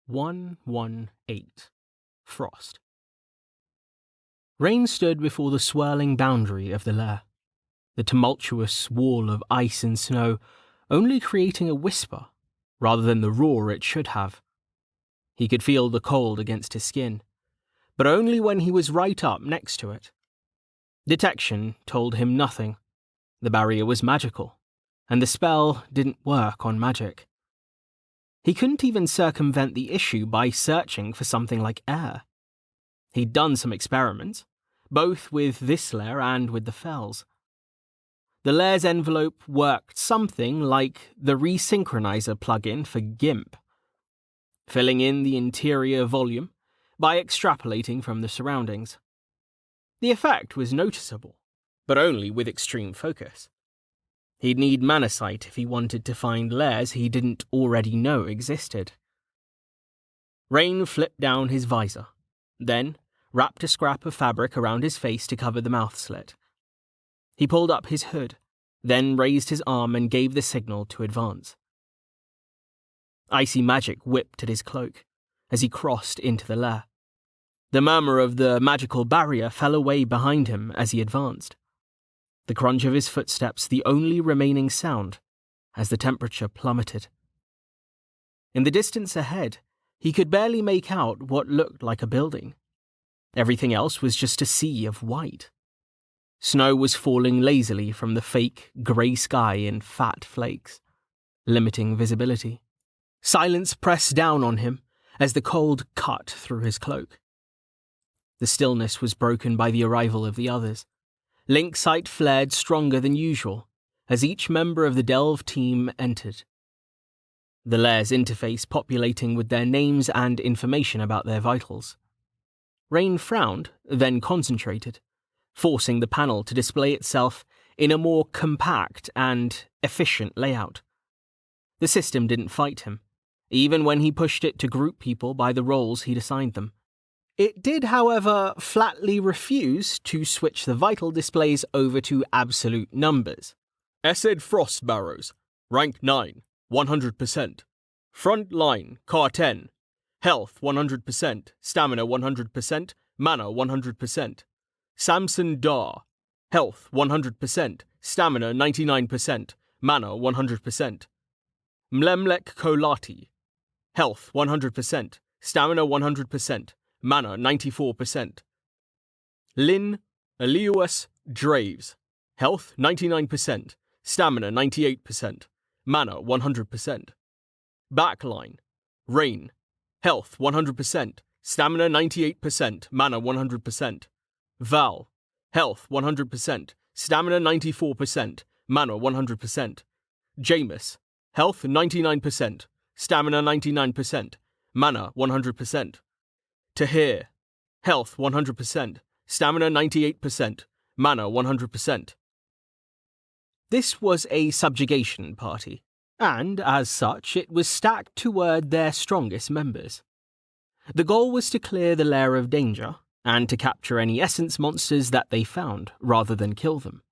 118. Frost. Rain stood before the swirling boundary of the lair, the tumultuous wall of ice and snow only creating a whisper rather than the roar it should have. He could feel the cold against his skin, but only when he was right up next to it. Detection told him nothing. The barrier was magical, and the spell didn't work on magic. He couldn't even circumvent the issue by searching for something like air. He'd done some experiments, both with this lair and with the fells. The lair's envelope worked something like the resynchronizer plugin for GIMP, filling in the interior volume by extrapolating from the surroundings. The effect was noticeable, but only with extreme focus. He'd need mana sight if he wanted to find lairs he didn't already know existed. Rain flipped down his visor, then wrapped a scrap of fabric around his face to cover the mouth slit. He pulled up his hood, then raised his arm and gave the signal to advance. Icy magic whipped at his cloak as he crossed into the lair. The murmur of the magical barrier fell away behind him as he advanced, the crunch of his footsteps the only remaining sound as the temperature plummeted. In the distance ahead, he could barely make out what looked like a building. Everything else was just a sea of white. Snow was falling lazily from the fake grey sky in fat flakes, limiting visibility. Silence pressed down on him as the cold cut through his cloak. The stillness was broken by the arrival of the others. Link sight flared stronger than usual as each member of the Delve team entered. The lair's interface populating with their names and information about their vitals. Rain frowned, then concentrated, forcing the panel to display itself in a more compact and efficient layout. The system didn't fight him, even when he pushed it to group people by the roles he'd assigned them. It did, however, flatly refuse to switch the vital displays over to absolute numbers. Essed Frost Barrows, rank 9, 100%. Front line, car 10. Health 100%, stamina 100%, mana 100%. Samson Dar, health 100%, stamina 99%, mana 100%. Mlemlek Kolati, health 100%, stamina 100%, mana 94%. Lynn Eliuas Draves, health 99%, stamina 98%, mana 100%. Backline, Rain, health 100%, stamina 98%, mana 100%. Val, health 100%, stamina 94%, mana 100%. Jameis, health 99%, stamina 99%, mana 100%. Tahir, health 100%, stamina 98%, mana 100%. This was a subjugation party, and as such it was stacked toward their strongest members. The goal was to clear the lair of danger, and to capture any essence monsters that they found, rather than kill them.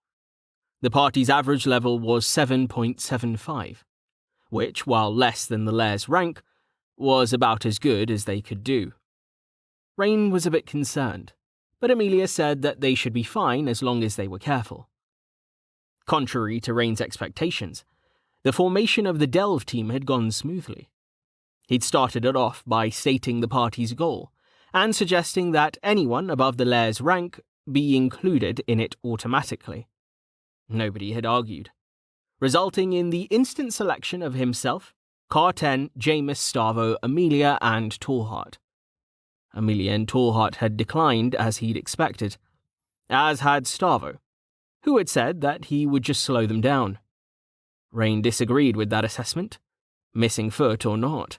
The party's average level was 7.75, which, while less than the lair's rank, was about as good as they could do. Rain was a bit concerned, but Amelia said that they should be fine as long as they were careful. Contrary to Rain's expectations, the formation of the Delve team had gone smoothly. He'd started it off by stating the party's goal, and suggesting that anyone above the lair's rank be included in it automatically. Nobody had argued, resulting in the instant selection of himself, Car-10, Jameis, Starvo, Amelia, and Tallheart. Amelia and Tallheart had declined as he'd expected, as had Starvo, who had said that he would just slow them down. Rain disagreed with that assessment, missing foot or not.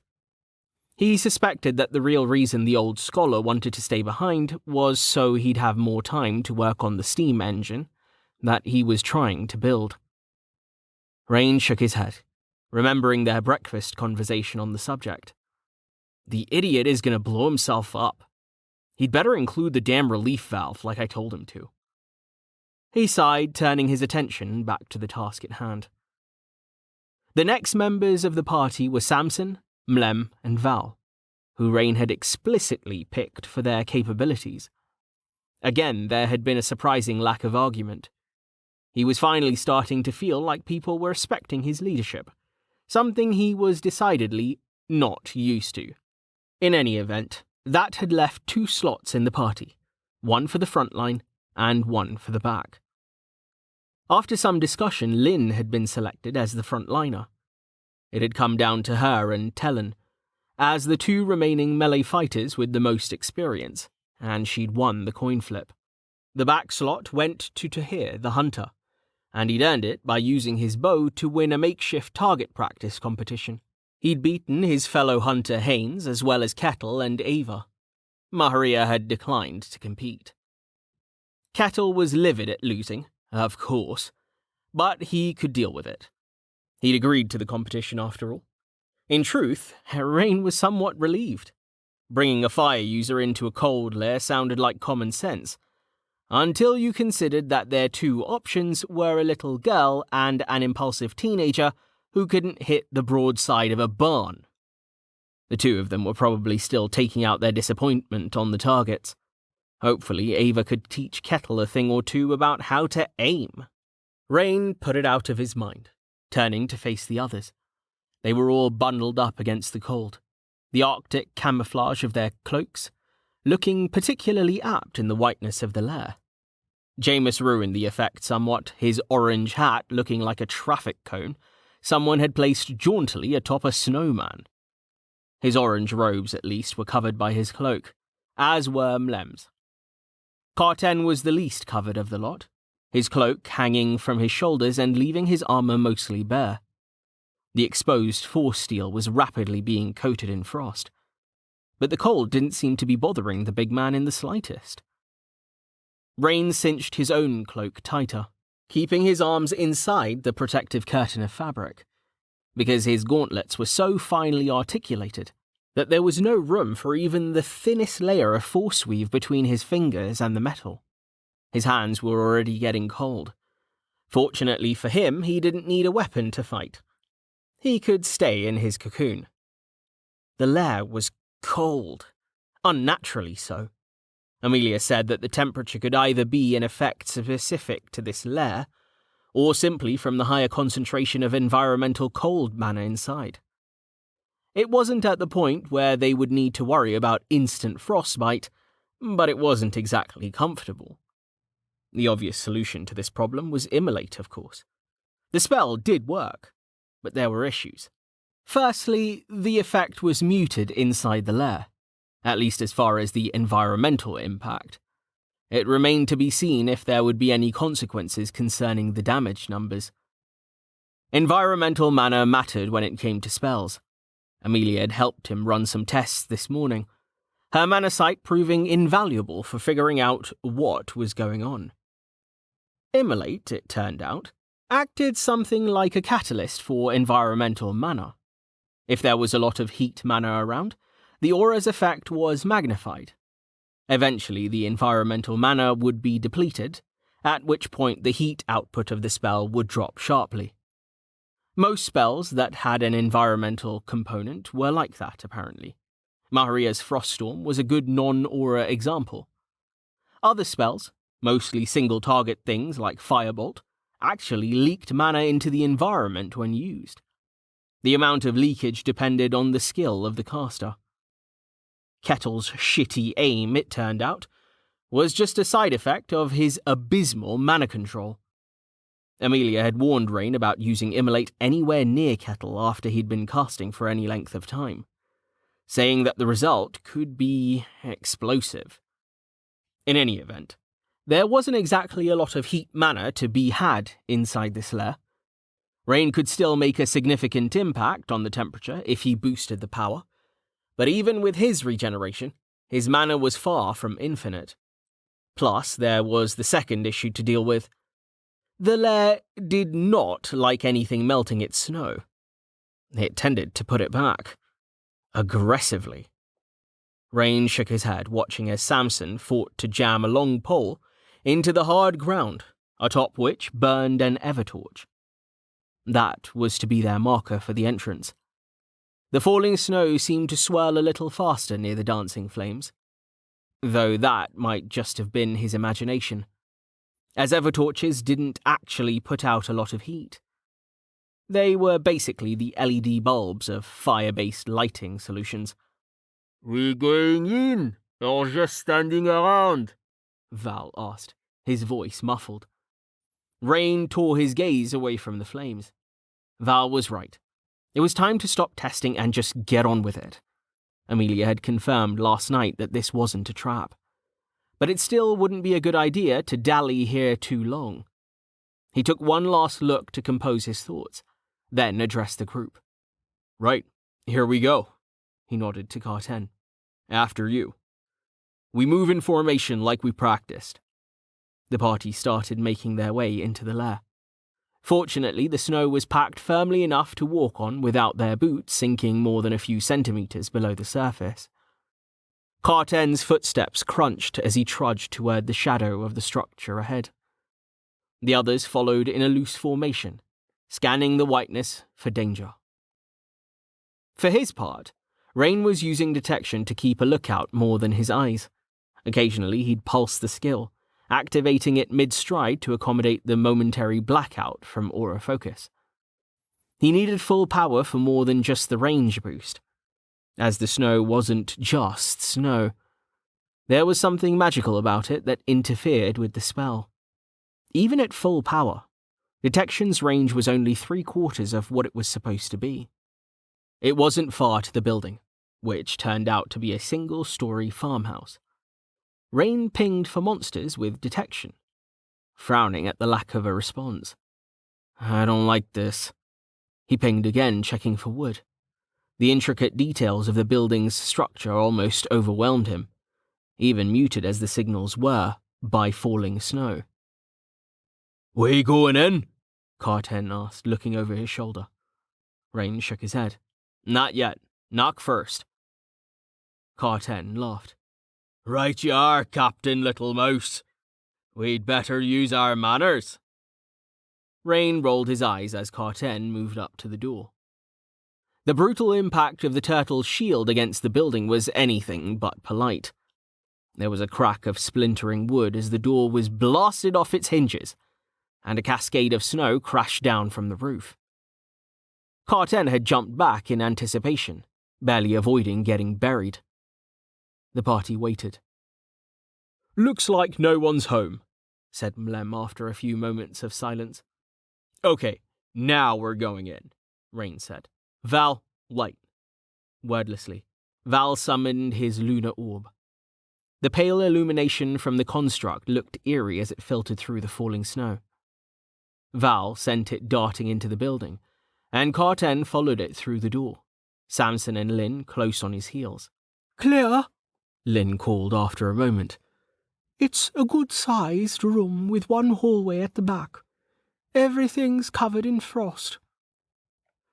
He suspected that the real reason the old scholar wanted to stay behind was so he'd have more time to work on the steam engine that he was trying to build. Rain shook his head, remembering their breakfast conversation on the subject. The idiot is going to blow himself up. He'd better include the damn relief valve like I told him to. He sighed, turning his attention back to the task at hand. The next members of the party were Samson, Mlem, and Val, who Rain had explicitly picked for their capabilities. Again, there had been a surprising lack of argument. He was finally starting to feel like people were respecting his leadership, something he was decidedly not used to. In any event, that had left 2 slots in the party, one for the front line and one for the back. After some discussion, Lynn had been selected as the frontliner. It had come down to her and Tellen, as the 2 remaining melee fighters with the most experience, and she'd won the coin flip. The back slot went to Tahir, the hunter, and he'd earned it by using his bow to win a makeshift target practice competition. He'd beaten his fellow hunter Haynes as well as Kettle and Ava. Maharia had declined to compete. Kettle was livid at losing, of course, but he could deal with it. He'd agreed to the competition after all. In truth, Rain was somewhat relieved. Bringing a fire user into a cold lair sounded like common sense, until you considered that their 2 options were a little girl and an impulsive teenager who couldn't hit the broadside of a barn. The 2 of them were probably still taking out their disappointment on the targets. Hopefully, Ava could teach Kettle a thing or 2 about how to aim. Rain put it out of his mind, turning to face the others. They were all bundled up against the cold, the Arctic camouflage of their cloaks looking particularly apt in the whiteness of the lair. Jameis ruined the effect somewhat, his orange hat looking like a traffic cone someone had placed jauntily atop a snowman. His orange robes, at least, were covered by his cloak, as were Mlem's. Carten was the least covered of the lot, his cloak hanging from his shoulders and leaving his armor mostly bare. The exposed force steel was rapidly being coated in frost, but the cold didn't seem to be bothering the big man in the slightest. Rain cinched his own cloak tighter, keeping his arms inside the protective curtain of fabric, because his gauntlets were so finely articulated that there was no room for even the thinnest layer of force weave between his fingers and the metal. His hands were already getting cold. Fortunately for him, he didn't need a weapon to fight. He could stay in his cocoon. The lair was cold, unnaturally so. Amelia said that the temperature could either be in effect specific to this lair, or simply from the higher concentration of environmental cold mana inside. It wasn't at the point where they would need to worry about instant frostbite, but it wasn't exactly comfortable. The obvious solution to this problem was immolate, of course. The spell did work, but there were issues. Firstly, the effect was muted inside the lair, at least as far as the environmental impact. It remained to be seen if there would be any consequences concerning the damage numbers. Environmental mana mattered when it came to spells. Amelia had helped him run some tests this morning, her mana sight proving invaluable for figuring out what was going on. Immolate, it turned out, acted something like a catalyst for environmental mana. If there was a lot of heat mana around, the aura's effect was magnified. Eventually, the environmental mana would be depleted, at which point the heat output of the spell would drop sharply. Most spells that had an environmental component were like that, apparently. Maharia's Froststorm was a good non-aura example. Other spells, mostly single-target things like Firebolt, actually leaked mana into the environment when used. The amount of leakage depended on the skill of the caster. Kettle's shitty aim, it turned out, was just a side effect of his abysmal mana control. Amelia had warned Rain about using Immolate anywhere near Kettle after he'd been casting for any length of time, saying that the result could be explosive. In any event, there wasn't exactly a lot of heat mana to be had inside this lair. Rain could still make a significant impact on the temperature if he boosted the power, but even with his regeneration, his mana was far from infinite. Plus, there was the second issue to deal with. The lair did not like anything melting its snow. It tended to put it back. Aggressively. Rain shook his head, watching as Samson fought to jam a long pole into the hard ground, atop which burned an evertorch. That was to be their marker for the entrance. The falling snow seemed to swirl a little faster near the dancing flames, though that might just have been his imagination, as Evertorches didn't actually put out a lot of heat. They were basically the LED bulbs of fire-based lighting solutions. "We going in, or just standing around?" Val asked, his voice muffled. Rain tore his gaze away from the flames. Val was right. It was time to stop testing and just get on with it. Amelia had confirmed last night that this wasn't a trap. But it still wouldn't be a good idea to dally here too long. He took one last look to compose his thoughts, then addressed the group. "Right, here we go," he nodded to Carten. "After you. We move in formation like we practiced." The party started making their way into the lair. Fortunately, the snow was packed firmly enough to walk on without their boots sinking more than a few centimeters below the surface. Carten's footsteps crunched as he trudged toward the shadow of the structure ahead. The others followed in a loose formation, scanning the whiteness for danger. For his part, Rain was using detection to keep a lookout more than his eyes. Occasionally, he'd pulse the skill, activating it mid-stride to accommodate the momentary blackout from aura focus. He needed full power for more than just the range boost, as the snow wasn't just snow. There was something magical about it that interfered with the spell. Even at full power, detection's range was only 3/4 of what it was supposed to be. It wasn't far to the building, which turned out to be a single-story farmhouse. Rain pinged for monsters with detection, frowning at the lack of a response. "I don't like this." He pinged again, checking for wood. The intricate details of the building's structure almost overwhelmed him, even muted as the signals were by falling snow. "We going in?" Carten asked, looking over his shoulder. Rain shook his head. "Not yet. Knock first." Carten laughed. "Right you are, Captain Little Mouse. We'd better use our manners." Rain rolled his eyes as Carten moved up to the door. The brutal impact of the turtle's shield against the building was anything but polite. There was a crack of splintering wood as the door was blasted off its hinges, and a cascade of snow crashed down from the roof. Carten had jumped back in anticipation, barely avoiding getting buried. The party waited. "Looks like no one's home," said Mlem after a few moments of silence. "Okay, now we're going in," Rain said. "Val, light." Wordlessly, Val summoned his lunar orb. The pale illumination from the construct looked eerie as it filtered through the falling snow. Val sent it darting into the building, and Carten followed it through the door, Samson and Lynn close on his heels. "Clear," Lynn called after a moment. "It's a good-sized room with one hallway at the back. Everything's covered in frost."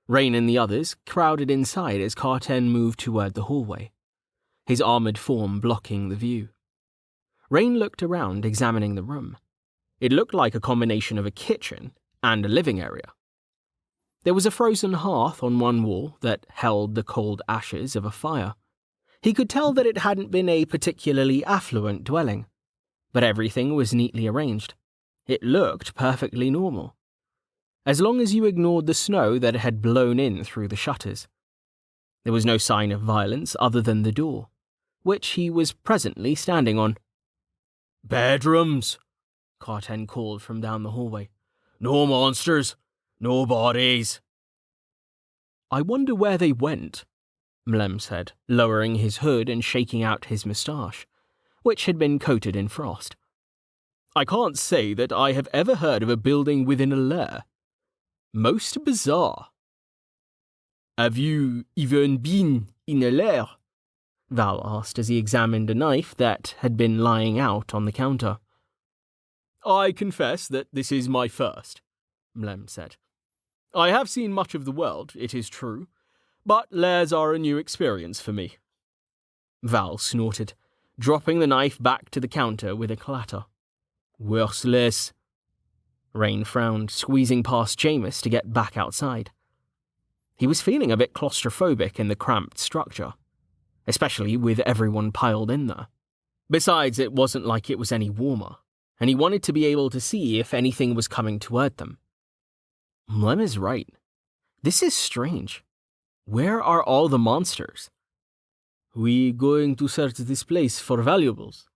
Rain and the others crowded inside as Carten moved toward the hallway, his armored form blocking the view. Rain looked around, examining the room. It looked like a combination of a kitchen and a living area. There was a frozen hearth on one wall that held the cold ashes of a fire. He could tell that it hadn't been a particularly affluent dwelling, but everything was neatly arranged. It looked perfectly normal, as long as you ignored the snow that had blown in through the shutters. There was no sign of violence other than the door, which he was presently standing on. "Bedrooms," Carten called from down the hallway. "No monsters, no bodies." "I wonder where they went," Mlem said, lowering his hood and shaking out his moustache, which had been coated in frost. "I can't say that I have ever heard of a building within a lair. Most bizarre." "Have you even been in a lair?" Val asked as he examined a knife that had been lying out on the counter. "I confess that this is my first," Mlem said. "I have seen much of the world, it is true, but lairs are a new experience for me." Val snorted, dropping the knife back to the counter with a clatter. "Worthless." Rain frowned, squeezing past Jameis to get back outside. He was feeling a bit claustrophobic in the cramped structure, especially with everyone piled in there. Besides, it wasn't like it was any warmer, and he wanted to be able to see if anything was coming toward them. Mlem is right. This is strange. Where are all the monsters? We going to search this place for valuables?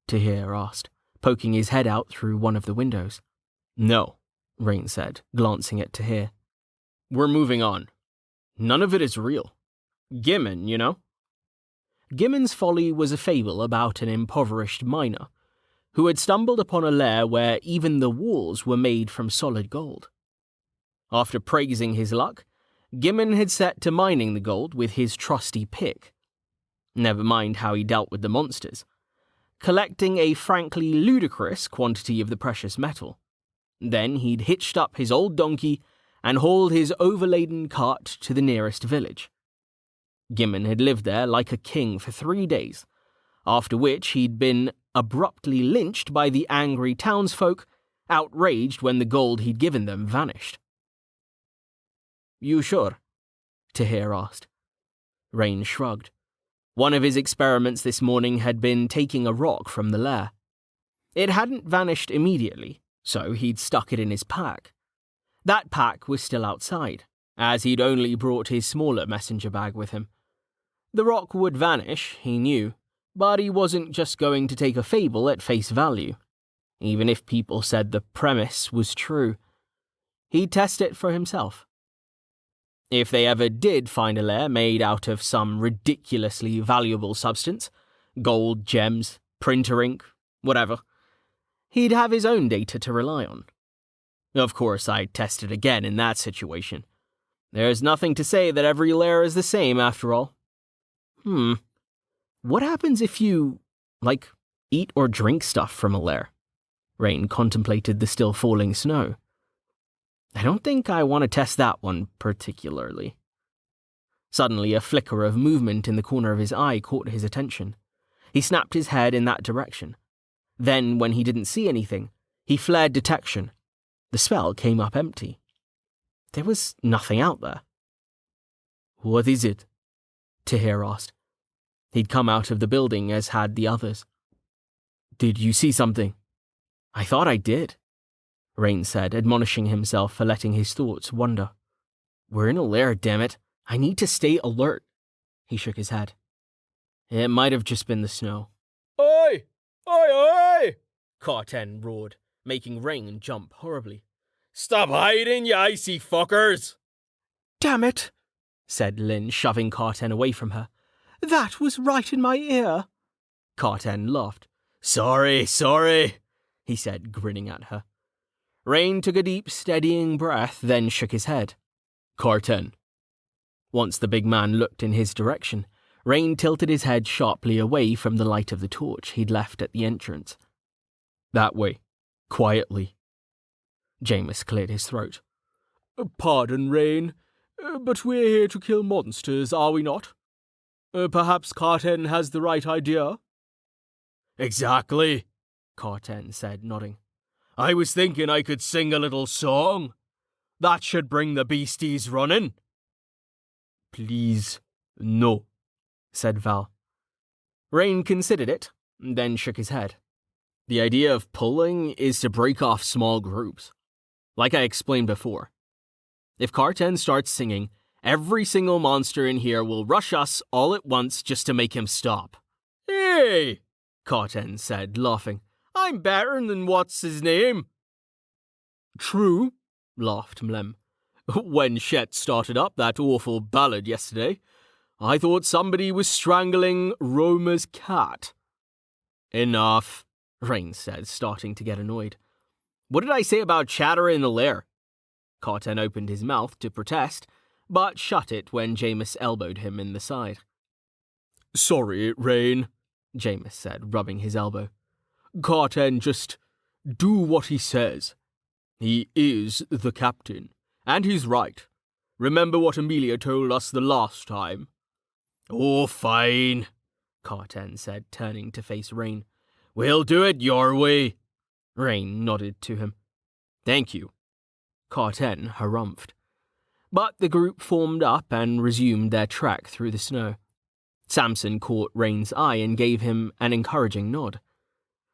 Tahir asked, poking his head out through one of the windows. No, Rain said, glancing at Tahir. We're moving on. None of it is real. Gimmon, you know? Gimmon's Folly was a fable about an impoverished miner who had stumbled upon a lair where even the walls were made from solid gold. After praising his luck, Gimmon had set to mining the gold with his trusty pick. Never mind how he dealt with the monsters, collecting a frankly ludicrous quantity of the precious metal. Then he'd hitched up his old donkey and hauled his overladen cart to the nearest village. Gimmon had lived there like a king for 3 days, after which he'd been abruptly lynched by the angry townsfolk, outraged when the gold he'd given them vanished. You sure? Tahir asked. Rain shrugged. One of his experiments this morning had been taking a rock from the lair. It hadn't vanished immediately, so he'd stuck it in his pack. That pack was still outside, as he'd only brought his smaller messenger bag with him. The rock would vanish, he knew, but he wasn't just going to take a fable at face value, even if people said the premise was true. He'd test it for himself. If they ever did find a lair made out of some ridiculously valuable substance, gold, gems, printer ink, whatever, he'd have his own data to rely on. Of course, I'd test it again in that situation. There's nothing to say that every lair is the same, after all. What happens if you, eat or drink stuff from a lair? Rain contemplated the still falling snow. I don't think I want to test that one particularly. Suddenly, a flicker of movement in the corner of his eye caught his attention. He snapped his head in that direction. Then, when he didn't see anything, he flared detection. The spell came up empty. There was nothing out there. What is it? Tahir asked. He'd come out of the building as had the others. Did you see something? I thought I did, Rain said, admonishing himself for letting his thoughts wander. We're in a lair, damn it. I need to stay alert. He shook his head. It might have just been the snow. Oi! Oi, oi! Carten roared, making Rain jump horribly. Stop hiding, you icy fuckers! Damn it, said Lynn, shoving Carten away from her. That was right in my ear. Carten laughed. Sorry, he said, grinning at her. Rain took a deep, steadying breath, then shook his head. Carten. Once the big man looked in his direction, Rain tilted his head sharply away from the light of the torch he'd left at the entrance. That way. Quietly. Jameis cleared his throat. Pardon, Rain, but we're here to kill monsters, are we not? Perhaps Carten has the right idea? Exactly, Carten said, nodding. I was thinking I could sing a little song. That should bring the beasties running. Please, no, said Val. Rain considered it, then shook his head. The idea of pulling is to break off small groups. Like I explained before. If Carten starts singing, every single monster in here will rush us all at once just to make him stop. Hey, Carten said, laughing. I'm better than what's his name. True, laughed Mlem. When Shet started up that awful ballad yesterday, I thought somebody was strangling Roma's cat. Enough, Rain said, starting to get annoyed. What did I say about chatter in the lair? Carten opened his mouth to protest, but shut it when Jameis elbowed him in the side. Sorry, Rain, Jameis said, rubbing his elbow. Carten, just do what he says. He is the captain, and he's right. Remember what Amelia told us the last time? Oh, fine, Carten said, turning to face Rain. We'll do it your way. Rain nodded to him. Thank you. Carten harumphed. But the group formed up and resumed their trek through the snow. Samson caught Rain's eye and gave him an encouraging nod.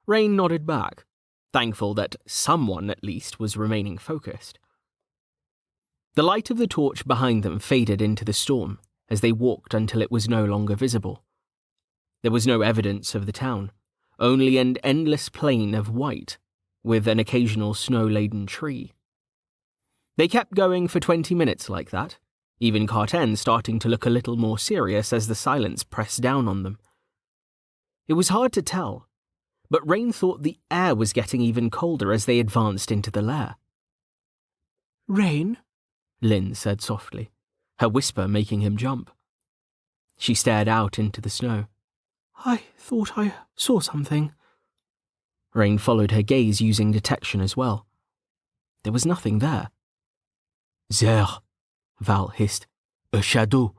Rain nodded back, thankful that someone at least was remaining focused. The light of the torch behind them faded into the storm as they walked until it was no longer visible. There was no evidence of the town, only an endless plain of white, with an occasional snow-laden tree. They kept going for 20 minutes like that, even Carten starting to look a little more serious as the silence pressed down on them. It was hard to tell, but Rain thought the air was getting even colder as they advanced into the lair. Rain? Lynn said softly, her whisper making him jump. She stared out into the snow. I thought I saw something. Rain followed her gaze using detection as well. There was nothing there. There, Val hissed. A shadow.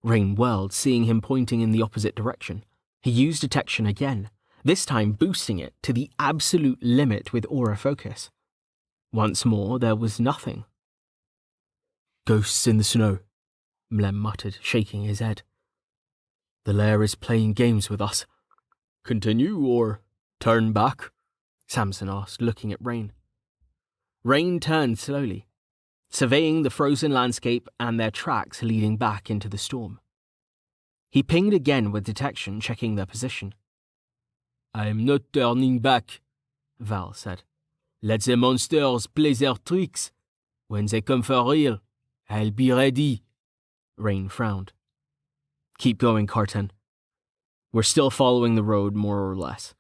Rain whirled, seeing him pointing in the opposite direction. He used detection again, this time boosting it to the absolute limit with aura focus. Once more, there was nothing. Ghosts in the snow, Mlem muttered, shaking his head. The lair is playing games with us. Continue or turn back? Samson asked, looking at Rain. Rain turned slowly, surveying the frozen landscape and their tracks leading back into the storm. He pinged again with detection, checking their position. I'm not turning back, Val said. Let the monsters play their tricks. When they come for real, I'll be ready. Rain frowned. Keep going, Carten. We're still following the road, more or less.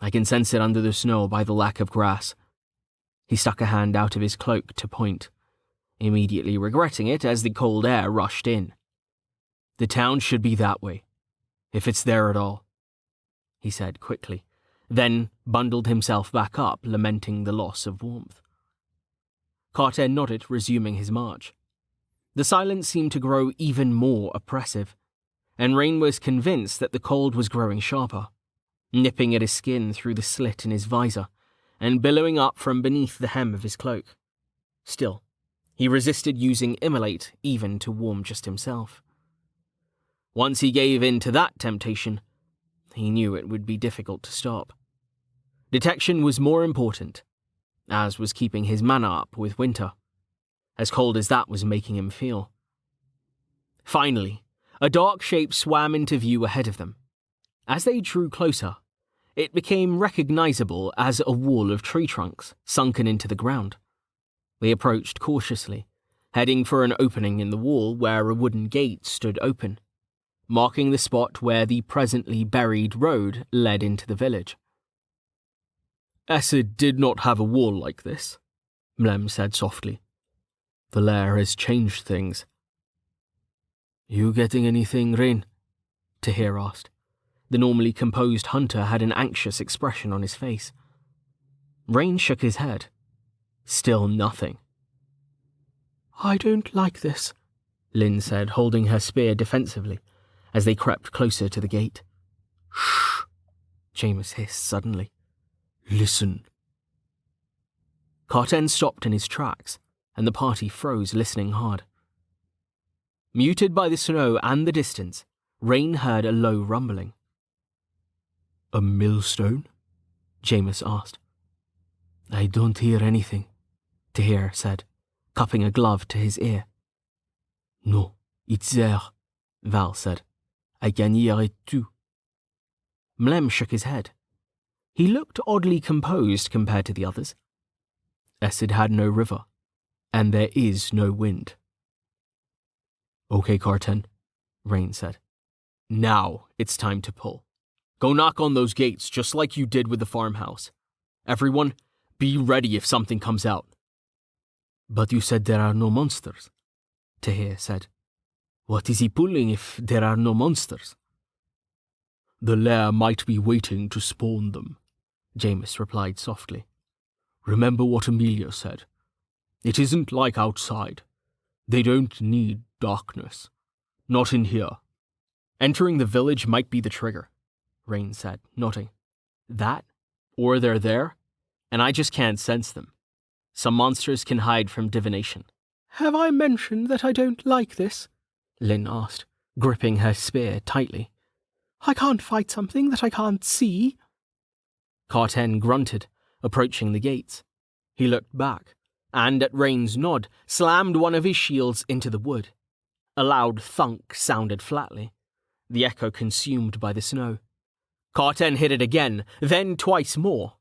I can sense it under the snow by the lack of grass. He stuck a hand out of his cloak to point, immediately regretting it as the cold air rushed in. The town should be that way, if it's there at all, he said quickly, then bundled himself back up, lamenting the loss of warmth. Carten nodded, resuming his march. The silence seemed to grow even more oppressive, and Rain was convinced that the cold was growing sharper, nipping at his skin through the slit in his visor and billowing up from beneath the hem of his cloak. Still, he resisted using immolate even to warm just himself. Once he gave in to that temptation, he knew it would be difficult to stop. Detection was more important, as was keeping his mana up with winter, as cold as that was making him feel. Finally, a dark shape swam into view ahead of them. As they drew closer, it became recognizable as a wall of tree trunks sunken into the ground. They approached cautiously, heading for an opening in the wall where a wooden gate stood open, marking the spot where the presently buried road led into the village. Acid did not have a wall like this, Mlem said softly. The lair has changed things. You getting anything, Rain? Tahir asked. The normally composed hunter had an anxious expression on his face. Rain shook his head. Still nothing. I don't like this, Lynn said, holding her spear defensively as they crept closer to the gate. Shh, Jameis hissed suddenly. Listen. Carten stopped in his tracks, and the party froze, listening hard. Muted by the snow and the distance, Rain heard a low rumbling. A millstone? Jameis asked. I don't hear anything, Tahir said, cupping a glove to his ear. No, it's there, Val said. I can hear it too. Mlem shook his head. He looked oddly composed compared to the others. Acid had no river, and there is no wind. Okay, Carten, Rain said. Now it's time to pull. Go knock on those gates just like you did with the farmhouse. Everyone, be ready if something comes out. But you said there are no monsters, Tahir said. What is he pulling if there are no monsters? The lair might be waiting to spawn them, Jameis replied softly. Remember what Amelia said. It isn't like outside. They don't need darkness. Not in here. Entering the village might be the trigger, Rain said, nodding. That, or they're there, and I just can't sense them. Some monsters can hide from divination. Have I mentioned that I don't like this? Lynn asked, gripping her spear tightly. I can't fight something that I can't see. Carten grunted, approaching the gates. He looked back, and at Rain's nod, slammed one of his shields into the wood. A loud thunk sounded flatly, the echo consumed by the snow. Carten hit it again, then twice more.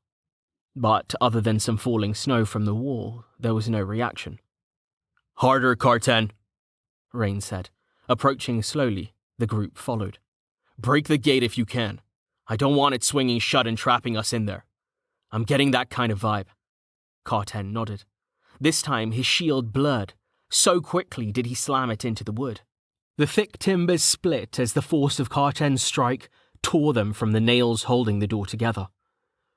But other than some falling snow from the wall, there was no reaction. Harder, Carten, Rain said. Approaching slowly, the group followed. Break the gate if you can. I don't want it swinging shut and trapping us in there. I'm getting that kind of vibe. Carten nodded. This time his shield blurred. So quickly did he slam it into the wood. The thick timbers split as the force of Carten's strike tore them from the nails holding the door together.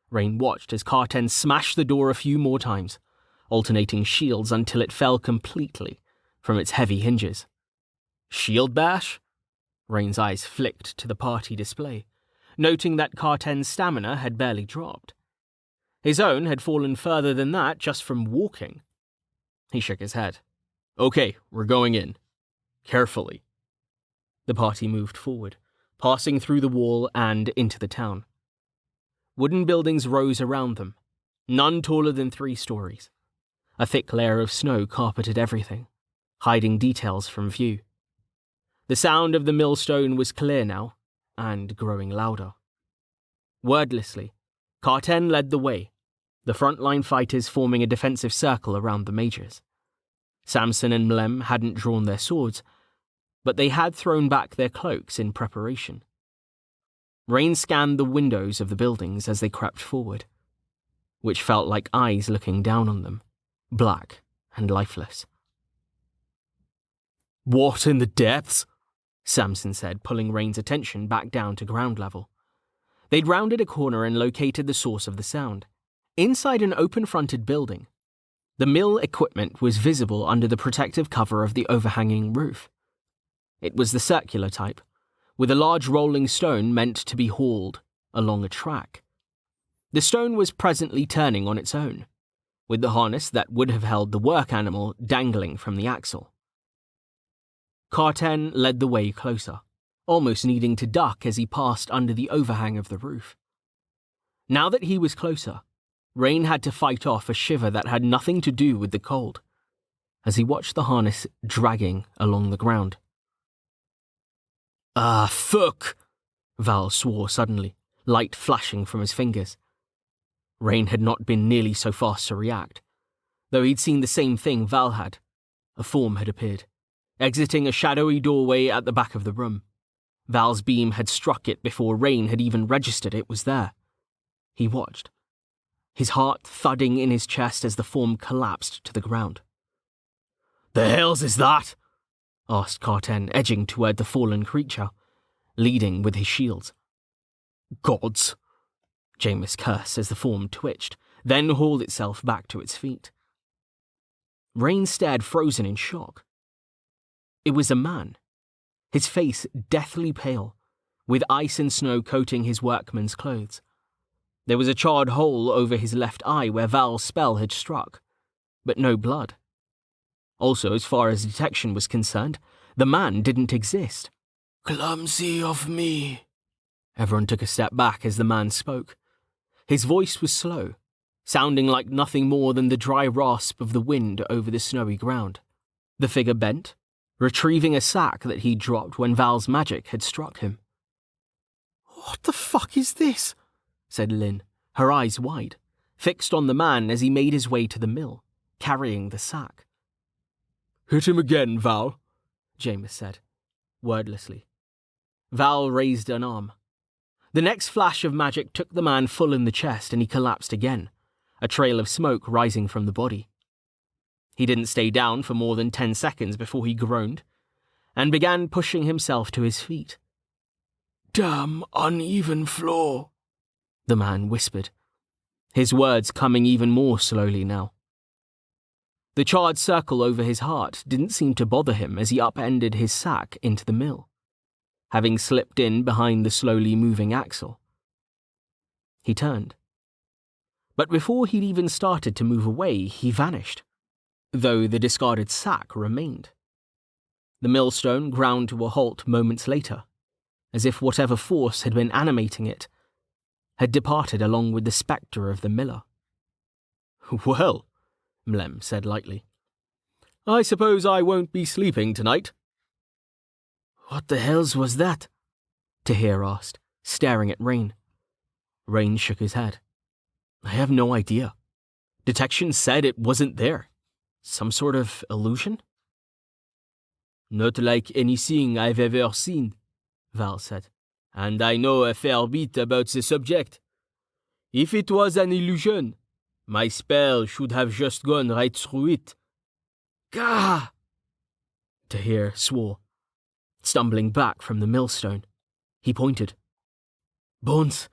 Rain watched as Carten smashed the door a few more times, alternating shields until it fell completely from its heavy hinges. Shield bash? Rain's eyes flicked to the party display, noting that Carten's stamina had barely dropped. His own had fallen further than that just from walking. He shook his head. Okay, we're going in. Carefully. The party moved forward, passing through the wall and into the town. Wooden buildings rose around them, none taller than 3 stories. A thick layer of snow carpeted everything, hiding details from view. The sound of the millstone was clear now, and growing louder. Wordlessly, Carten led the way, the frontline fighters forming a defensive circle around the majors. Samson and Mlem hadn't drawn their swords, but they had thrown back their cloaks in preparation. Rain scanned the windows of the buildings as they crept forward, which felt like eyes looking down on them, black and lifeless. What in the depths? Samson said, pulling Rain's attention back down to ground level. They'd rounded a corner and located the source of the sound. Inside an open-fronted building, the mill equipment was visible under the protective cover of the overhanging roof. It was the circular type, with a large rolling stone meant to be hauled along a track. The stone was presently turning on its own, with the harness that would have held the work animal dangling from the axle. Carten led the way closer, almost needing to duck as he passed under the overhang of the roof. Now that he was closer, Rain had to fight off a shiver that had nothing to do with the cold, as he watched the harness dragging along the ground. Ah, fuck! Val swore suddenly, light flashing from his fingers. Rain had not been nearly so fast to react, though he'd seen the same thing Val had. A form had appeared, exiting a shadowy doorway at the back of the room. Val's beam had struck it before Rain had even registered it was there. He watched, his heart thudding in his chest as the form collapsed to the ground. The hells is that? Asked Carten, edging toward the fallen creature, leading with his shields. Gods! Jameis cursed as the form twitched, then hauled itself back to its feet. Rain stared frozen in shock. It was a man, his face deathly pale, with ice and snow coating his workman's clothes. There was a charred hole over his left eye where Val's spell had struck, but no blood. Also, as far as detection was concerned, the man didn't exist. Clumsy of me. Everyone took a step back as the man spoke. His voice was slow, sounding like nothing more than the dry rasp of the wind over the snowy ground. The figure bent, retrieving a sack that he'd dropped when Val's magic had struck him. What the fuck is this? Said Lynn, her eyes wide, fixed on the man as he made his way to the mill, carrying the sack. Hit him again, Val, Jameis said, wordlessly. Val raised an arm. The next flash of magic took the man full in the chest and he collapsed again, a trail of smoke rising from the body. He didn't stay down for more than 10 seconds before he groaned and began pushing himself to his feet. Damn uneven floor, the man whispered, his words coming even more slowly now. The charred circle over his heart didn't seem to bother him as he upended his sack into the mill, having slipped in behind the slowly moving axle. He turned. But before he'd even started to move away, he vanished, though the discarded sack remained. The millstone ground to a halt moments later, as if whatever force had been animating it had departed along with the spectre of the miller. "Well," Mlem said lightly, "I suppose I won't be sleeping tonight." "What the hells was that?" Tahir asked, staring at Rain. Rain shook his head. "I have no idea. Detection said it wasn't there. Some sort of illusion?" "Not like anything I've ever seen," Val said, "and I know a fair bit about the subject. If it was an illusion, my spell should have just gone right through it." "Gah!" Tahir swore, stumbling back from the millstone. He pointed. "Bones!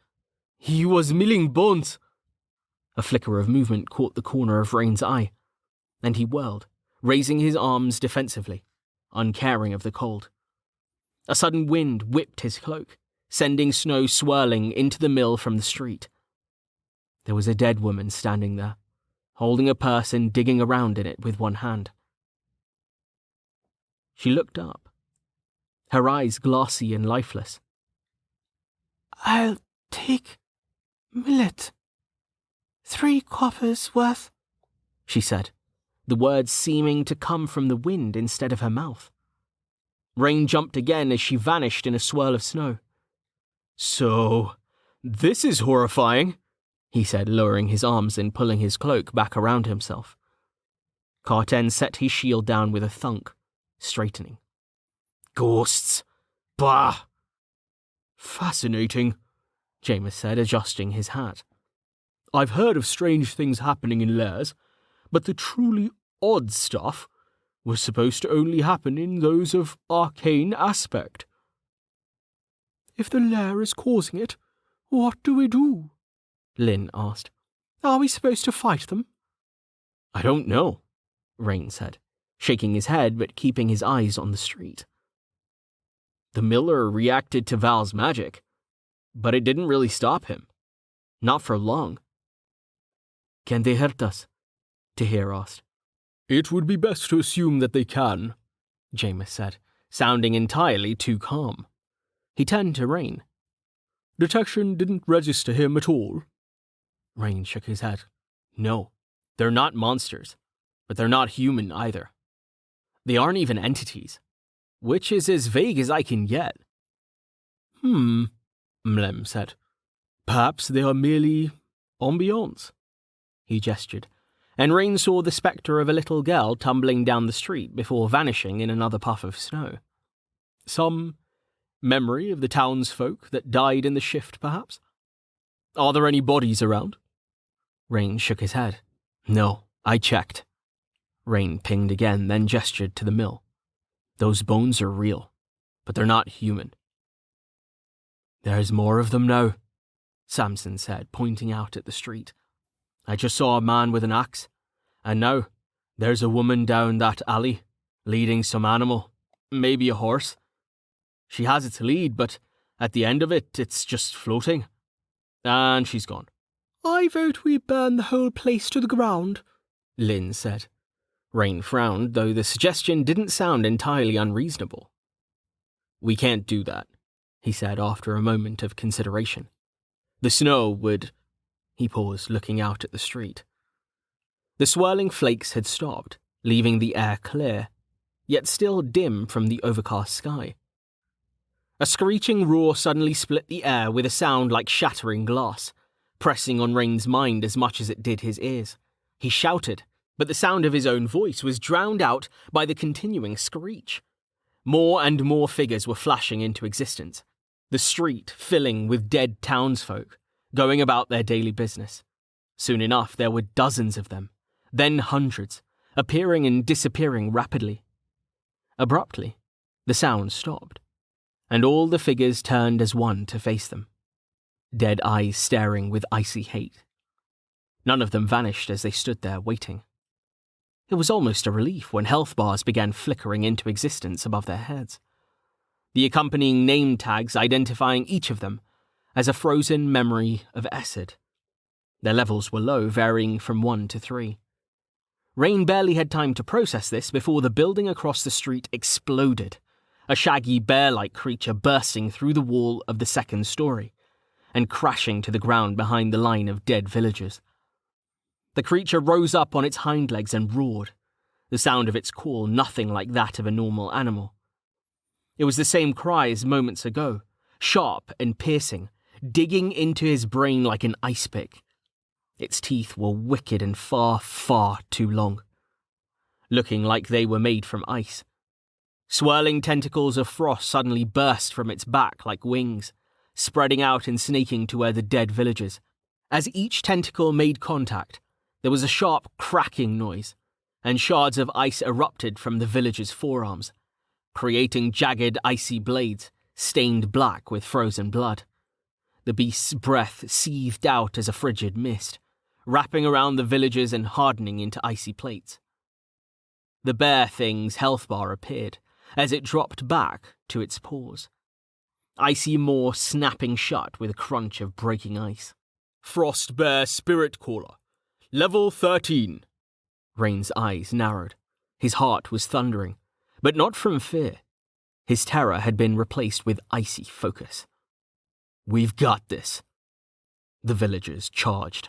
He was milling bones!" A flicker of movement caught the corner of Rain's eye, and he whirled, raising his arms defensively, uncaring of the cold. A sudden wind whipped his cloak, sending snow swirling into the mill from the street. There was a dead woman standing there, holding a purse and digging around in it with one hand. She looked up, her eyes glassy and lifeless. "I'll take millet. 3 coppers worth," she said, the words seeming to come from the wind instead of her mouth. Rain jumped again as she vanished in a swirl of snow. "So, this is horrifying," he said, lowering his arms and pulling his cloak back around himself. Carten set his shield down with a thunk, straightening. "Ghosts! Bah!" "Fascinating," Jameis said, adjusting his hat. "I've heard of strange things happening in lairs, but the truly odd stuff was supposed to only happen in those of arcane aspect." "If the lair is causing it, what do we do?" Lynn asked. "Are we supposed to fight them?" "I don't know," Rain said, shaking his head but keeping his eyes on the street. "The miller reacted to Val's magic, but it didn't really stop him. Not for long." "Can they hurt us?" Tahir asked. "It would be best to assume that they can," Jameis said, sounding entirely too calm. He turned to Rain. "Detection didn't register him at all?" Rain shook his head. "No, they're not monsters, but they're not human either. They aren't even entities, which is as vague as I can get." Mlem said. "Perhaps they are merely ambiance." He gestured, and Rain saw the spectre of a little girl tumbling down the street before vanishing in another puff of snow. "Some memory of the townsfolk that died in the shift, perhaps? Are there any bodies around?" Rain shook his head. "No, I checked." Rain pinged again, then gestured to the mill. "Those bones are real, but they're not human." "There's more of them now," Samson said, pointing out at the street. "I just saw a man with an axe, and now there's a woman down that alley, leading some animal, maybe a horse. She has its lead, but at the end of it, it's just floating. And she's gone." "I vote we burn the whole place to the ground," Lynn said. Rain frowned, though the suggestion didn't sound entirely unreasonable. "We can't do that," he said after a moment of consideration. "The snow would..." He paused, looking out at the street. The swirling flakes had stopped, leaving the air clear, yet still dim from the overcast sky. A screeching roar suddenly split the air with a sound like shattering glass, pressing on Rain's mind as much as it did his ears. He shouted, but the sound of his own voice was drowned out by the continuing screech. More and more figures were flashing into existence, the street filling with dead townsfolk, going about their daily business. Soon enough, there were dozens of them, then hundreds, appearing and disappearing rapidly. Abruptly, the sound stopped, and all the figures turned as one to face them, dead eyes staring with icy hate. None of them vanished as they stood there waiting. It was almost a relief when health bars began flickering into existence above their heads, the accompanying name tags identifying each of them as a frozen memory of Essed. Their levels were low, varying from 1 to 3. Rain barely had time to process this before the building across the street exploded, a shaggy bear-like creature bursting through the wall of the second story and crashing to the ground behind the line of dead villagers. The creature rose up on its hind legs and roared, the sound of its call nothing like that of a normal animal. It was the same cry as moments ago, sharp and piercing, digging into his brain like an ice pick. Its teeth were wicked and far, far too long, looking like they were made from ice. Swirling tentacles of frost suddenly burst from its back like wings, spreading out and snaking to where the dead villagers. As each tentacle made contact, there was a sharp cracking noise, and shards of ice erupted from the villagers' forearms, creating jagged, icy blades stained black with frozen blood. The beast's breath seethed out as a frigid mist, wrapping around the villagers and hardening into icy plates. The bear thing's health bar appeared as it dropped back to its paws, icy maw snapping shut with a crunch of breaking ice. Frost Bear Spirit Caller, Level 13. Rain's eyes narrowed. His heart was thundering, but not from fear. His terror had been replaced with icy focus. We've got this. The villagers charged.